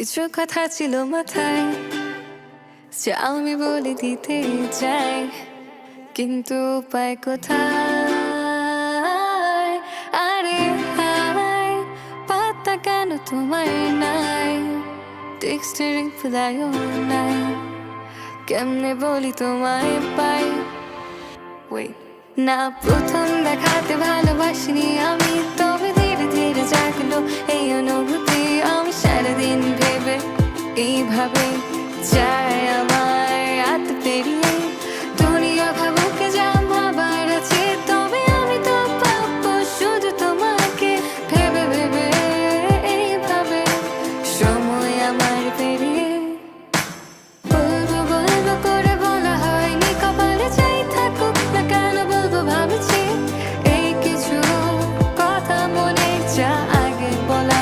কিছু কথা ছিল মাথায় যে আমি বলে দিতে চাই, কিন্তু উপায় কোথায়? আরে হায়, পাত্তা কেন তোমায় নাই? টেক্সটের রিপ্লাইও নাই, কেমনে বলি তোমায় পাই? না, প্রথম দেখাতে ভালোবাসিনি আমি, তবে ধীরে ধীরে জাগলো এই অনুভূতি। আমি সারাদিন ভেবে এইভাবে